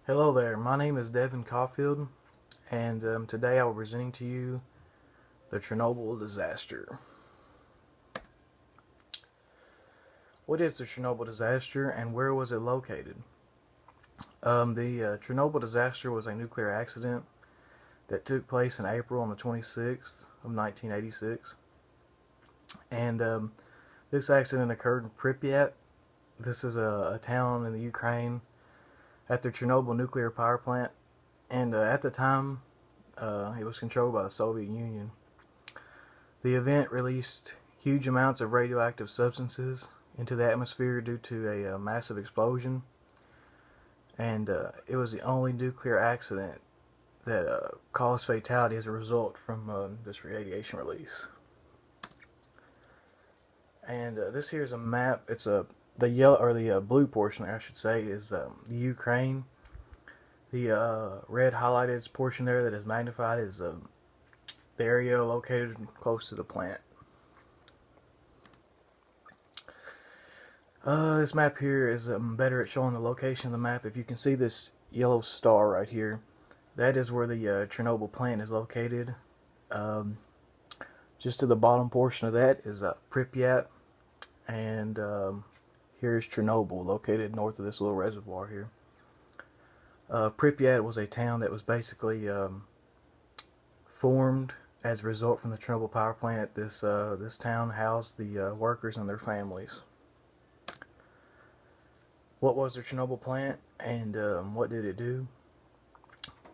Hello there, my name is Devin Caulfield, and today I will be presenting to you the Chernobyl disaster. What is the Chernobyl disaster and where was it located? The Chernobyl disaster was a nuclear accident that took place in April on the 26th of 1986, and this accident occurred in Pripyat. This is a town in the Ukraine at the Chernobyl nuclear power plant, and at the time it was controlled by the Soviet Union. The event released huge amounts of radioactive substances into the atmosphere due to a massive explosion, and it was the only nuclear accident that caused fatality as a result from this radiation release. And this here is a map. It's the yellow or the blue portion there, I should say, is the Ukraine. The red highlighted portion there that is magnified is the area located close to the plant. This map here is better at showing the location of the map. If you can see this yellow star right here, that is where the Chernobyl plant is located. Just to the bottom portion of that is Pripyat, and here's Chernobyl, located north of this little reservoir here. Pripyat was a town that was basically formed as a result from the Chernobyl power plant. This town housed the workers and their families. What was the Chernobyl plant, and what did it do?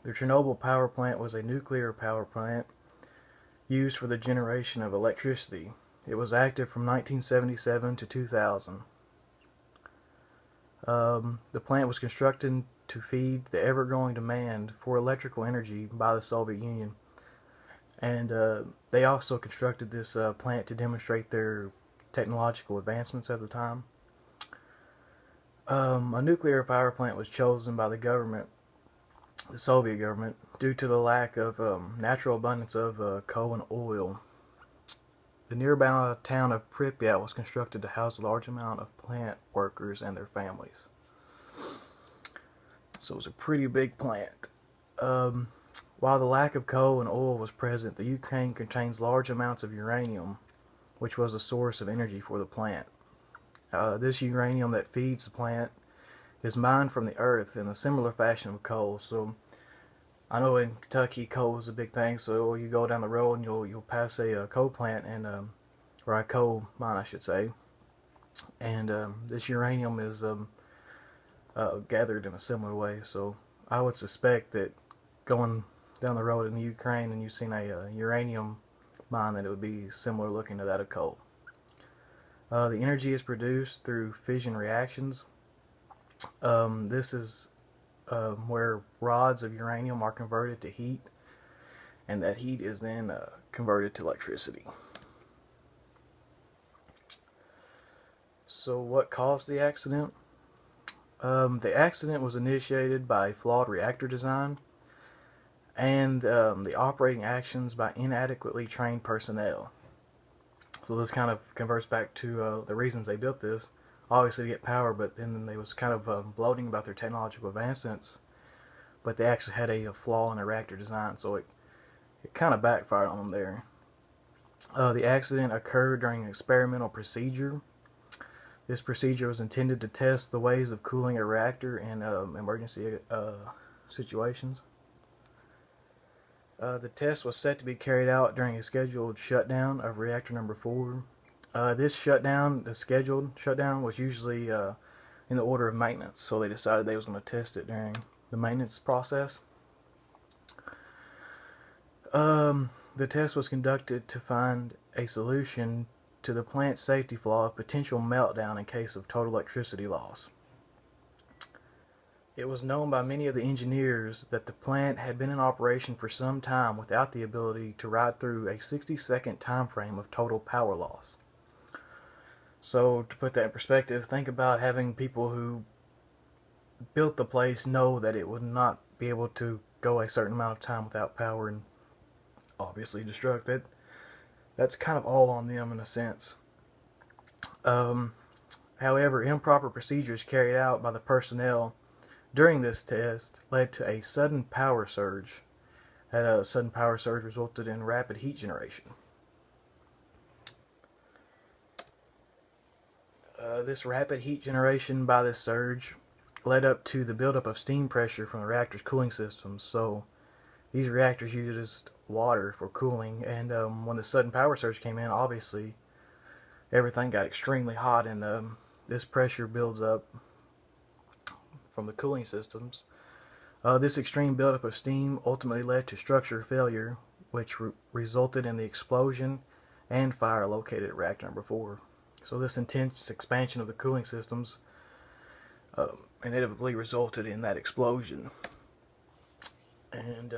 The Chernobyl power plant was a nuclear power plant used for the generation of electricity. It was active from 1977 to 2000. The plant was constructed to feed the ever-growing demand for electrical energy by the Soviet Union, and they also constructed this plant to demonstrate their technological advancements at the time. A nuclear power plant was chosen by the government, the Soviet government, due to the lack of natural abundance of coal and oil. The nearby town of Pripyat was constructed to house a large amount of plant workers and their families. So it was a pretty big plant. While the lack of coal and oil was present, the Ukraine contains large amounts of uranium, which was a source of energy for the plant. This uranium that feeds the plant is mined from the earth in a similar fashion of coal. So I know in Kentucky coal is a big thing. So you go down the road and you'll pass a coal plant and or a coal mine, I should say, and this uranium is gathered in a similar way. So I would suspect that going down the road in the Ukraine and you've seen a uranium mine, that it would be similar looking to that of coal. The energy is produced through fission reactions. This is where rods of uranium are converted to heat, and that heat is then converted to electricity. So what caused the accident? The accident was initiated by flawed reactor design and the operating actions by inadequately trained personnel. So this kind of converts back to the reasons they built this. Obviously to get power, but then they was kind of bloating about their technological advancements, but they actually had a flaw in their reactor design, so it kind of backfired on them there. The accident occurred during an experimental procedure. This procedure was intended to test the ways of cooling a reactor in emergency situations. The test was set to be carried out during a scheduled shutdown of reactor number 4. This shutdown, the scheduled shutdown, was usually in the order of maintenance, so they decided they was going to test it during the maintenance process. The test was conducted to find a solution to the plant's safety flaw of potential meltdown in case of total electricity loss. It was known by many of the engineers that the plant had been in operation for some time without the ability to ride through a 60-second time frame of total power loss. So to put that in perspective, think about having people who built the place know that it would not be able to go a certain amount of time without power and obviously destruct it. That's kind of all on them in a sense. However, improper procedures carried out by the personnel during this test led to a sudden power surge. That sudden power surge resulted in rapid heat generation. This rapid heat generation by this surge led up to the buildup of steam pressure from the reactor's cooling systems. So these reactors used water for cooling, and when the sudden power surge came in, obviously everything got extremely hot, and this pressure builds up from the cooling systems. This extreme buildup of steam ultimately led to structure failure, which resulted in the explosion and fire located at reactor number 4. So this intense expansion of the cooling systems inevitably resulted in that explosion. And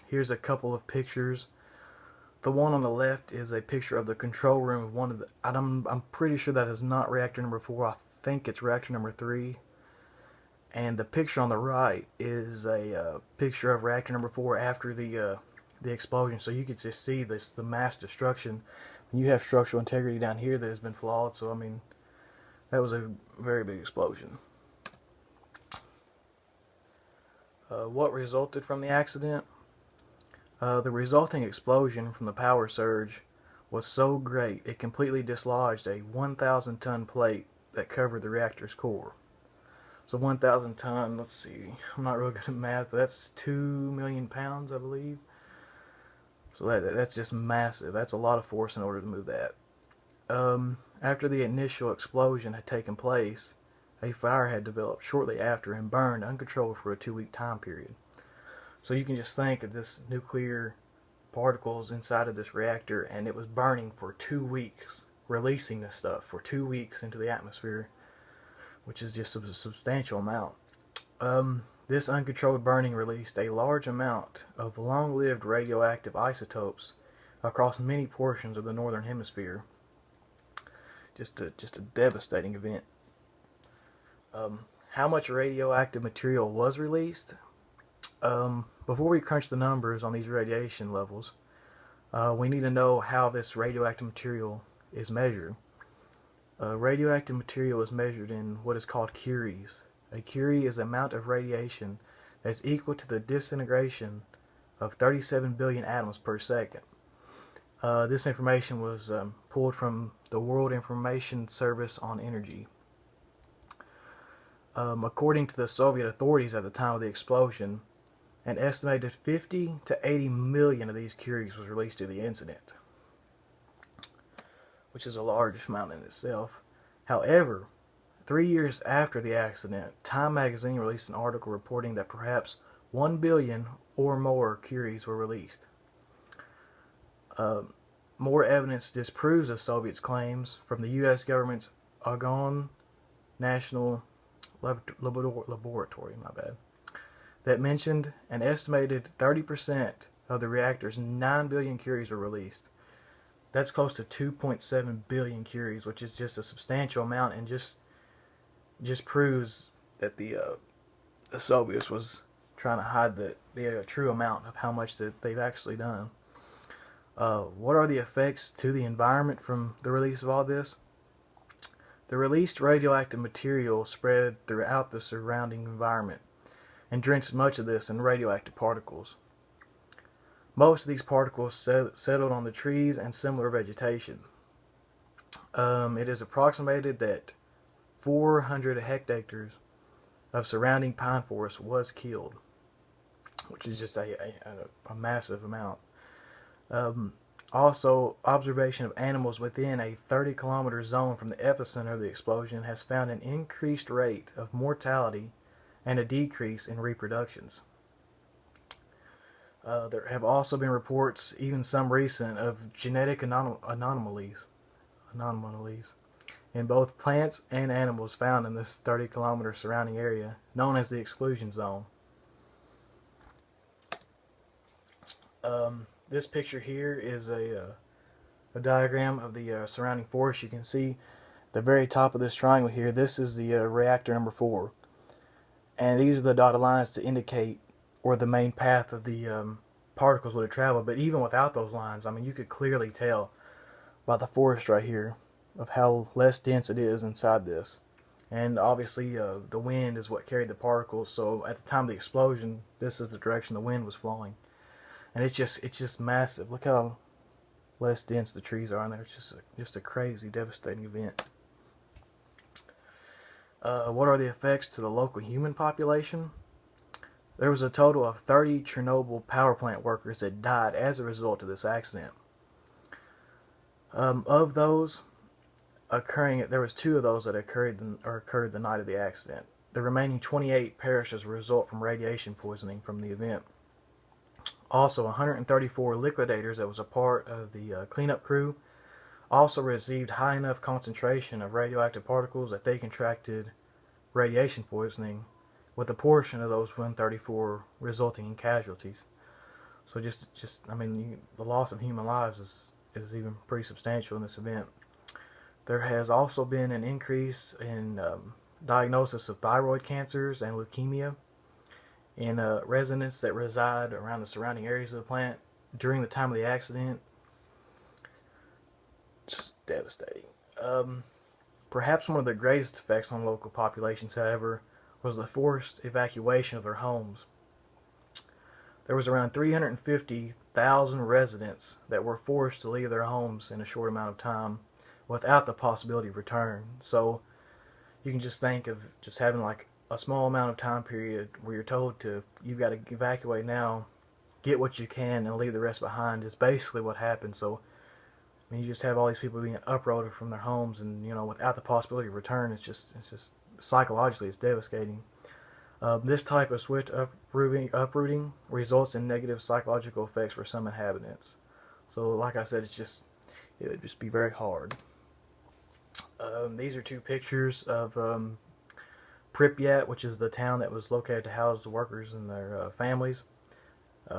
here's a couple of pictures. The one on the left is a picture of the control room of one of the... I'm pretty sure that is not reactor number 4. I think it's reactor number 3. And the picture on the right is a picture of reactor number 4 after the explosion. So you can just see the mass destruction. You have structural integrity down here that has been flawed. So I mean, that was a very big explosion. What resulted from the accident? The resulting explosion from the power surge was so great it completely dislodged a 1,000 ton plate that covered the reactor's core. So 1,000 ton, let's see, I'm not real good at math, but that's 2 million pounds, I believe. So that's just massive. That's a lot of force in order to move that. After the initial explosion had taken place, a fire had developed shortly after and burned uncontrolled for a 2-week time period. So you can just think of this nuclear particles inside of this reactor, and it was burning for 2 weeks, releasing this stuff for 2 weeks into the atmosphere, which is just a substantial amount. This uncontrolled burning released a large amount of long-lived radioactive isotopes across many portions of the northern hemisphere. Just a devastating event. How much radioactive material was released? Before we crunch the numbers on these radiation levels, we need to know how this radioactive material is measured. Radioactive material is measured in what is called curies. A curie is the amount of radiation that's equal to the disintegration of 37 billion atoms per second. This information was pulled from the World Information Service on Energy. According to the Soviet authorities at the time of the explosion, an estimated 50 to 80 million of these curies was released to the incident, which is a large amount in itself. However, 3 years after the accident, Time magazine released an article reporting that perhaps 1 billion or more curies were released. More evidence disproves the Soviets' claims from the U.S. government's Argonne National Laboratory, that mentioned an estimated 30% of the reactor's 9 billion curies were released. That's close to 2.7 billion curies, which is just a substantial amount, and just proves that the Soviets was trying to hide the true amount of how much that they've actually done. What are the effects to the environment from the release of all this? The released radioactive material spread throughout the surrounding environment and drenched much of this in radioactive particles. Most of these particles settled on the trees and similar vegetation. It is approximated that 400 hectares of surrounding pine forest was killed, which is just a massive amount. Also, observation of animals within a 30-kilometer zone from the epicenter of the explosion has found an increased rate of mortality and a decrease in reproductions. There have also been reports, even some recent, of genetic anomalies in both plants and animals found in this 30-kilometer surrounding area, known as the exclusion zone. This picture here is a diagram of the surrounding forest. You can see the very top of this triangle here. This is the reactor number 4, and these are the dotted lines to indicate where the main path of the particles would have traveled. But even without those lines, I mean, you could clearly tell by the forest right here of how less dense it is inside this. and obviously the wind is what carried the particles. So at the time of the explosion, this is the direction the wind was flowing, and it's just massive. Look how less dense the trees are, and there. It's just a crazy, devastating event. What are the effects to the local human population? There was a total of 30 Chernobyl power plant workers that died as a result of this accident. Of those occurring, there was 2 of those that occurred the night of the accident. The remaining 28 perished as a result from radiation poisoning from the event. Also, 134 liquidators that was a part of the cleanup crew also received high enough concentration of radioactive particles that they contracted radiation poisoning, with a portion of those 134 resulting in casualties. So I mean, the loss of human lives is even pretty substantial in this event. There has also been an increase in diagnosis of thyroid cancers and leukemia in residents that reside around the surrounding areas of the plant during the time of the accident. Just devastating. Perhaps one of the greatest effects on local populations, however, was the forced evacuation of their homes. There was around 350,000 residents that were forced to leave their homes in a short amount of time without the possibility of return. So you can just think of just having like a small amount of time period where you're told you've got to evacuate now, get what you can, and leave the rest behind is basically what happened. So I mean, you just have all these people being uprooted from their homes, and without the possibility of return, it's just psychologically it's devastating. This type of swift uprooting results in negative psychological effects for some inhabitants. So, like I said, it would just be very hard. These are 2 pictures of Pripyat, which is the town that was located to house the workers and their families.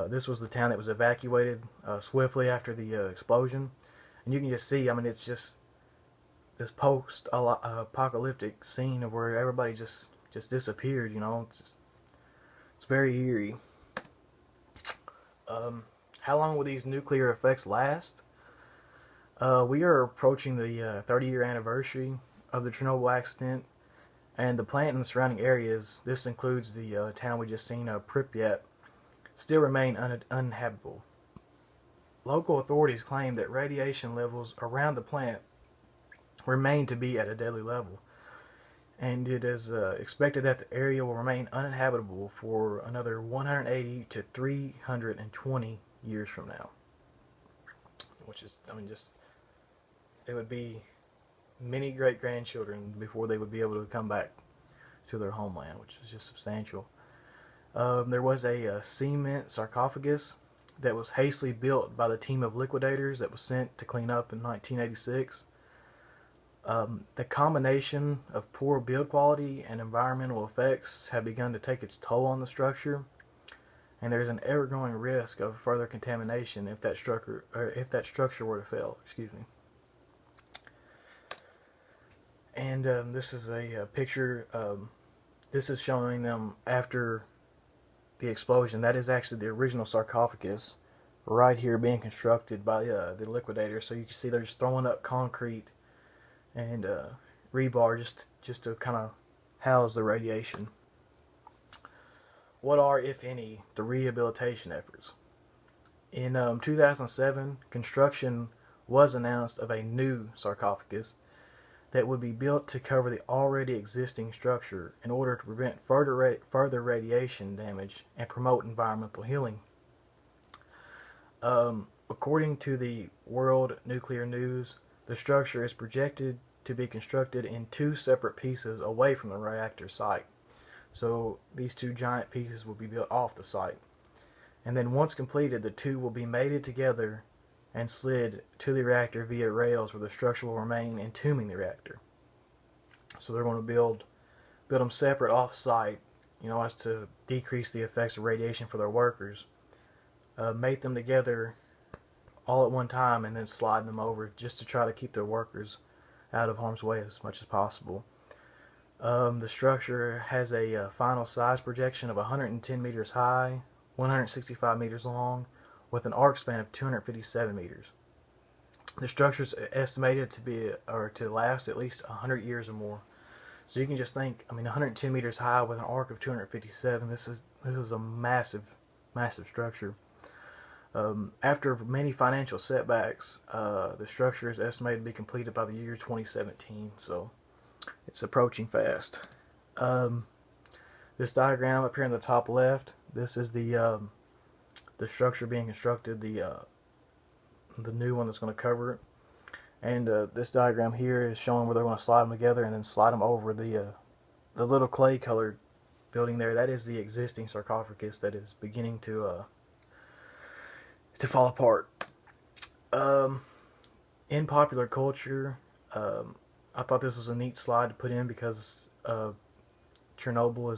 This was the town that was evacuated swiftly after the explosion. And you can just see, I mean, it's just this post-apocalyptic scene of where everybody just disappeared, It's very eerie. How long will these nuclear effects last? We are approaching the 30-year anniversary of the Chernobyl accident, and the plant and the surrounding areas, this includes the town we just seen, Pripyat, still remain uninhabitable. Local authorities claim that radiation levels around the plant remain to be at a deadly level, and it is expected that the area will remain uninhabitable for another 180 to 320 years from now. Which is, I mean, it would be many great-grandchildren before they would be able to come back to their homeland, which is just substantial. There was a cement sarcophagus that was hastily built by the team of liquidators that was sent to clean up in 1986. The combination of poor build quality and environmental effects have begun to take its toll on the structure, and there's an ever-growing risk of further contamination if that structure were to fail. Excuse me. And this is a picture. This is showing them after the explosion. That is actually the original sarcophagus right here being constructed by the liquidator. So you can see they're just throwing up concrete and rebar just to kind of house the radiation. What are, if any, the rehabilitation efforts? In 2007, construction was announced of a new sarcophagus that would be built to cover the already existing structure in order to prevent further radiation damage and promote environmental healing. According to the World Nuclear News, the structure is projected to be constructed in 2 separate pieces away from the reactor site. So these 2 giant pieces will be built off the site. And then once completed, the 2 will be mated together and slid to the reactor via rails where the structure will remain entombing the reactor. So they're going to build them separate off-site, as to decrease the effects of radiation for their workers. Mate them together all at one time and then slide them over just to try to keep their workers out of harm's way as much as possible. The structure has a final size projection of 110 meters high, 165 meters long, with an arc span of 257 meters. The structure is estimated to last at least 100 years or more. So you can just think, I mean, 110 meters high with an arc of 257. This is a massive structure. After many financial setbacks, the structure is estimated to be completed by the year 2017. So it's approaching fast. This diagram up here in the top left, this is the structure being constructed, the new one that's going to cover it. And this diagram here is showing where they're going to slide them together and then slide them over the little clay colored building there. That is the existing sarcophagus that is beginning to fall apart. In popular culture, I thought this was a neat slide to put in because Chernobyl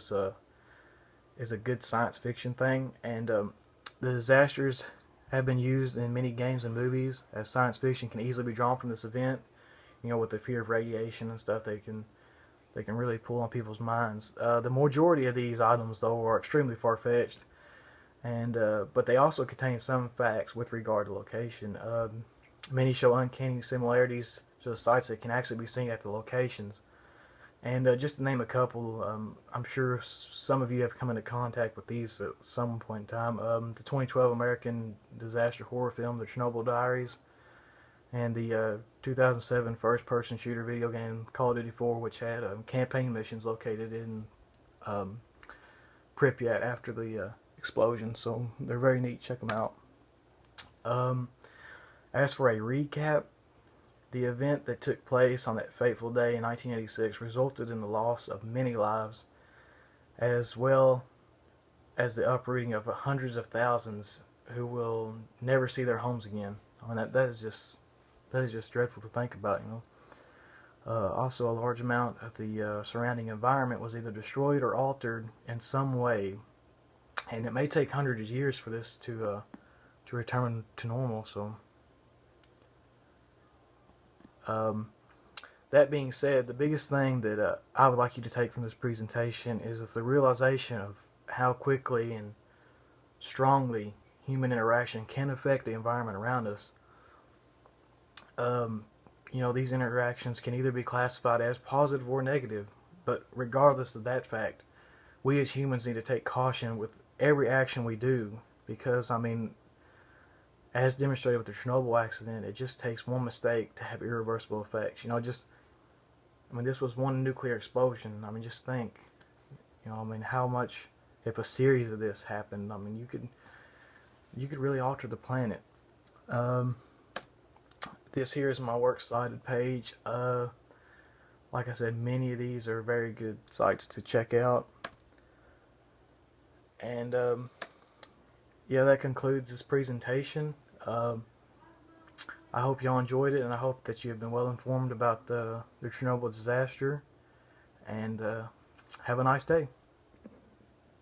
is a good science fiction thing, and the disasters have been used in many games and movies, as science fiction can easily be drawn from this event. You know, with the fear of radiation and stuff, they can really pull on people's minds. The majority of these items, though, are extremely far-fetched, and but they also contain some facts with regard to location. Many show uncanny similarities to the sites that can actually be seen at the locations. And just to name a couple, I'm sure some of you have come into contact with these at some point in time. The 2012 American disaster horror film, The Chernobyl Diaries, and the 2007 first-person shooter video game, Call of Duty 4, which had campaign missions located in Pripyat after the explosion. So they're very neat. Check them out. As for a recap, the event that took place on that fateful day in 1986 resulted in the loss of many lives, as well as the uprooting of hundreds of thousands who will never see their homes again. I mean, that is just dreadful to think about, you know. Also, a large amount of the surrounding environment was either destroyed or altered in some way, and it may take hundreds of years for this to return to normal. So. That being said, the biggest thing that I would like you to take from this presentation is the realization of how quickly and strongly human interaction can affect the environment around us. You know, these interactions can either be classified as positive or negative, but regardless of that fact, we as humans need to take caution with every action we do, because, I mean, as demonstrated with the Chernobyl accident, it just takes one mistake to have irreversible effects. You know, I mean, this was one nuclear explosion. I mean, just think, you know, I mean, how much, if a series of this happened, I mean, you could really alter the planet. This here is my works cited page. Like I said, many of these are very good sites to check out. And yeah, that concludes this presentation. I hope y'all enjoyed it, and I hope that you have been well informed about the Chernobyl disaster. And have a nice day.